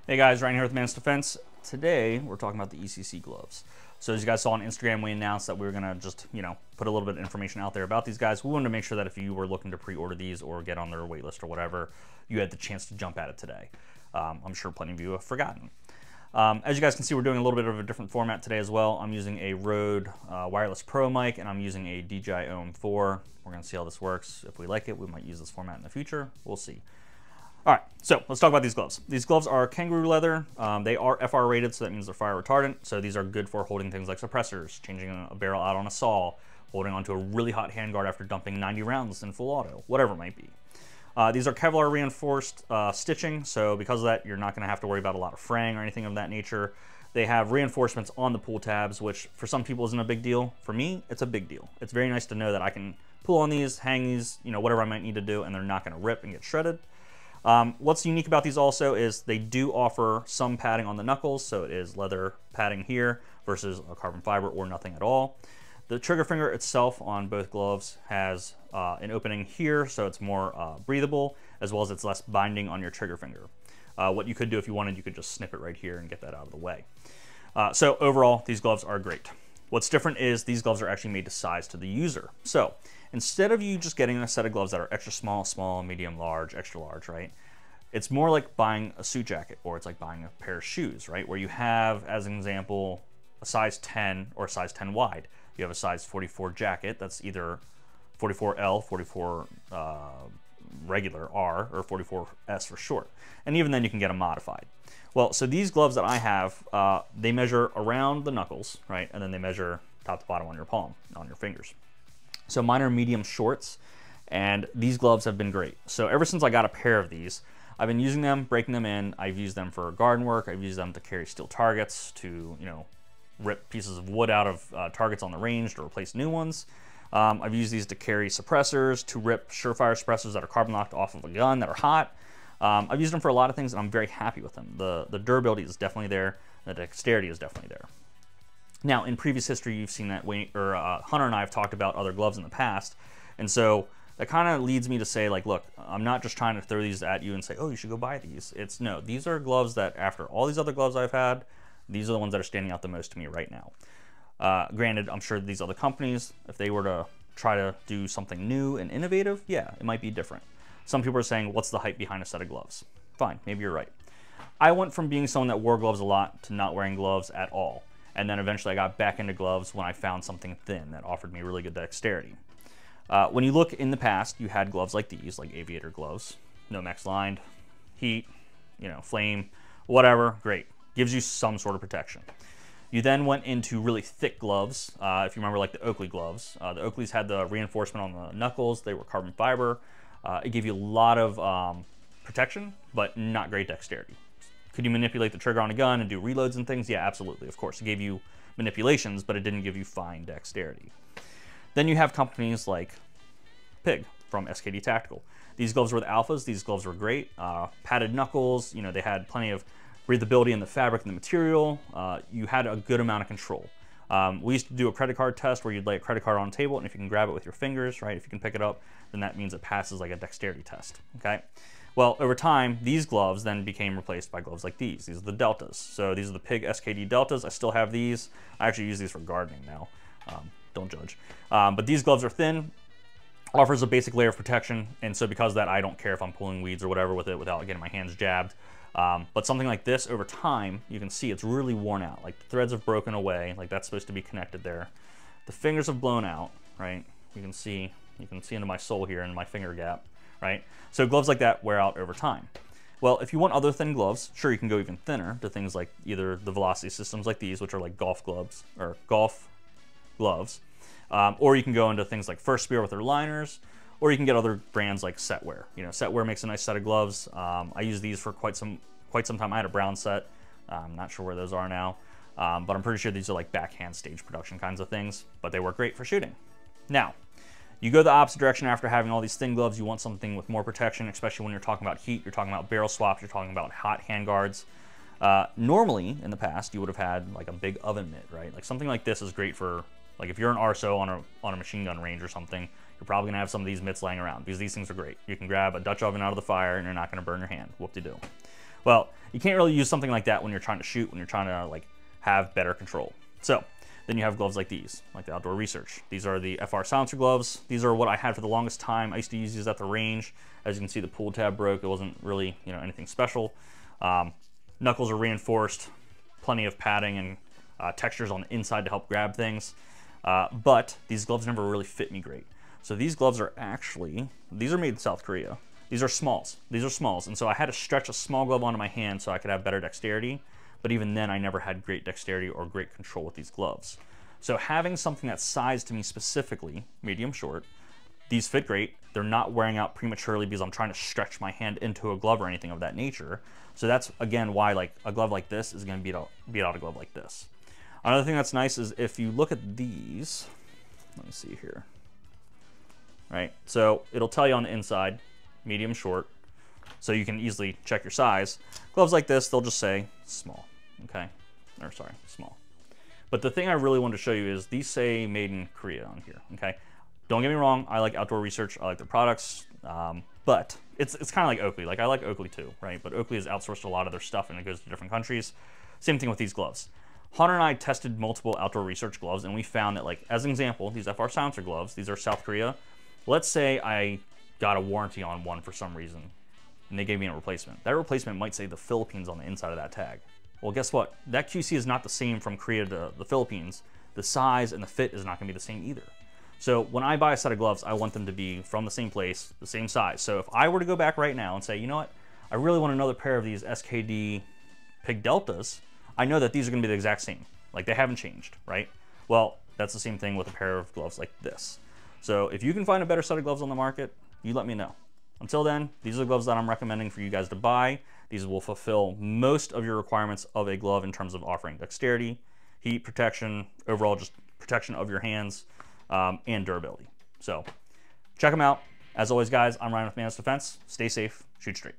Hey guys, Ryan here with Mantis Defense. Today we're talking about the ECC gloves. So as you guys saw on Instagram, we announced that we were gonna just, put a little bit of information out there about these guys. We wanted to make sure that if you were looking to pre-order these or get on their wait list or whatever, you had the chance to jump at it today. I'm sure plenty of you have forgotten. As you guys can see, we're doing a little bit of a different format today as well. I'm using a Rode Wireless Pro mic, and I'm using a DJI OM4. We're gonna see how this works. If we like it, we might use this format in the future. We'll see. All right, so let's talk about these gloves. These gloves are kangaroo leather. They are FR rated, so that means they're fire retardant. So these are good for holding things like suppressors, changing a barrel out on a saw, holding onto a really hot handguard after dumping 90 rounds in full auto, whatever it might be. These are Kevlar reinforced stitching, so because of that, you're not gonna have to worry about a lot of fraying or anything of that nature. They have reinforcements on the pull tabs, which for some people isn't a big deal. For me, it's a big deal. It's very nice to know that I can pull on these, hang these, whatever I might need to do, and they're not gonna rip and get shredded. What's unique about these also is they do offer some padding on the knuckles, so it is leather padding here versus a carbon fiber or nothing at all. The trigger finger itself on both gloves has an opening here, so it's more breathable, as well as it's less binding on your trigger finger. What you could do if you wanted, you could just snip it right here and get that out of the way. So overall, these gloves are great. What's different is these gloves are actually made to size to the user. So instead of you just getting a set of gloves that are extra small, small, medium, large, extra large, right? It's more like buying a suit jacket, or it's like buying a pair of shoes, right? Where you have, as an example, a size 10 or a size 10 wide. You have a size 44 jacket that's either 44L, 44 regular R, or 44S for short. And even then you can get them modified. Well, so these gloves that I have, they measure around the knuckles, right? And then they measure top to bottom on your palm, on your fingers. So mine are medium shorts, and these gloves have been great. So ever since I got a pair of these, I've been using them, breaking them in. I've used them for garden work. I've used them to carry steel targets, to rip pieces of wood out of targets on the range to replace new ones. I've used these to carry suppressors, to rip surefire suppressors that are carbon locked off of a gun that are hot. I've used them for a lot of things, and I'm very happy with them. The durability is definitely there. The dexterity is definitely there. Now, in previous history, you've seen that Hunter and I have talked about other gloves in the past, and so that kind of leads me to say, like, look, I'm not just trying to throw these at you and say, oh, you should go buy these. No, these are gloves that after all these other gloves I've had, these are the ones that are standing out the most to me right now. Granted, I'm sure these other companies, if they were to try to do something new and innovative, yeah, it might be different. Some people are saying, what's the hype behind a set of gloves? Fine, maybe you're right. I went from being someone that wore gloves a lot to not wearing gloves at all. And then eventually I got back into gloves when I found something thin that offered me really good dexterity. When you look in the past, you had gloves like these, like aviator gloves, Nomex lined, heat, flame, whatever, great. Gives you some sort of protection. You then went into really thick gloves, if you remember, like the Oakley gloves. The Oakleys had the reinforcement on the knuckles. They were carbon fiber. It gave you a lot of protection, but not great dexterity. Could you manipulate the trigger on a gun and do reloads and things? Yeah, absolutely. Of course, it gave you manipulations, but it didn't give you fine dexterity. Then you have companies like Pig from SKD Tactical. These gloves were the alphas. These gloves were great. Padded knuckles. They had plenty of breathability in the fabric and the material. You had a good amount of control. We used to do a credit card test where you'd lay a credit card on a table, and if you can grab it with your fingers, right, if you can pick it up, then that means it passes like a dexterity test, okay? Well, over time, these gloves then became replaced by gloves like these. These are the Deltas. So these are the Pig SKD Deltas. I still have these. I actually use these for gardening now. Don't judge. But these gloves are thin, offers a basic layer of protection, and so because of that, I don't care if I'm pulling weeds or whatever with it without getting my hands jabbed. But something like this, over time, you can see it's really worn out. Like the threads have broken away, like that's supposed to be connected there. The fingers have blown out, right? You can see into my sole here and my finger gap, right? So gloves like that wear out over time. Well, if you want other thin gloves, sure, you can go even thinner to things like either the velocity systems like these, which are like golf gloves, or golf gloves, or you can go into things like First Spear with their liners, or you can get other brands like Setwear. Setwear makes a nice set of gloves. I used these for quite some time. I had a brown set. I'm not sure where those are now, but I'm pretty sure these are like backhand stage production kinds of things, but they work great for shooting. Now, you go the opposite direction after having all these thin gloves. You want something with more protection, especially when you're talking about heat, you're talking about barrel swaps, you're talking about hot handguards. Normally, in the past, you would have had like a big oven mitt, right? Like something like this is great for, like if you're an RSO on a machine gun range or something, you're probably gonna have some of these mitts laying around because these things are great. You can grab a Dutch oven out of the fire and you're not gonna burn your hand. Whoop-de-doo. Well, you can't really use something like that when you're trying to shoot, when you're trying to like have better control. So then you have gloves like these, like the Outdoor Research. These are the FR silencer gloves. These are what I had for the longest time. I used to use these at the range. As you can see, the pull tab broke. It wasn't really, you know, anything special. Knuckles are reinforced, plenty of padding and textures on the inside to help grab things. But these gloves never really fit me great. So these gloves are actually, these are made in South Korea. These are smalls. These are smalls. And so I had to stretch a small glove onto my hand so I could have better dexterity. But even then, I never had great dexterity or great control with these gloves. So having something that's sized to me specifically, medium short, these fit great. They're not wearing out prematurely because I'm trying to stretch my hand into a glove or anything of that nature. So that's, again, why like a glove like this is going to beat out a glove like this. Another thing that's nice is if you look at these, let me see here. Right, so it'll tell you on the inside, medium short, so you can easily check your size. Gloves like this, they'll just say small, okay? Or sorry, small. But the thing I really wanted to show you is these say made in Korea on here, okay? Don't get me wrong, I like Outdoor Research, I like their products, but it's kind of like Oakley. Like I like Oakley too, right? But Oakley has outsourced a lot of their stuff and it goes to different countries. Same thing with these gloves. Hunter and I tested multiple Outdoor Research gloves and we found that, like, as an example, these FR silencer gloves, these are South Korea. Let's say I got a warranty on one for some reason and they gave me a replacement. That replacement might say the Philippines on the inside of that tag. Well, guess what? That QC is not the same from Korea to the Philippines. The size and the fit is not gonna be the same either. So when I buy a set of gloves, I want them to be from the same place, the same size. So if I were to go back right now and say, you know what? I really want another pair of these SKD Pig Deltas, I know that these are gonna be the exact same. Like they haven't changed, right? Well, that's the same thing with a pair of gloves like this. So if you can find a better set of gloves on the market, you let me know. Until then, these are the gloves that I'm recommending for you guys to buy. These will fulfill most of your requirements of a glove in terms of offering dexterity, heat protection, overall just protection of your hands, and durability. So check them out. As always, guys, I'm Ryan with Mantis Defense. Stay safe, shoot straight.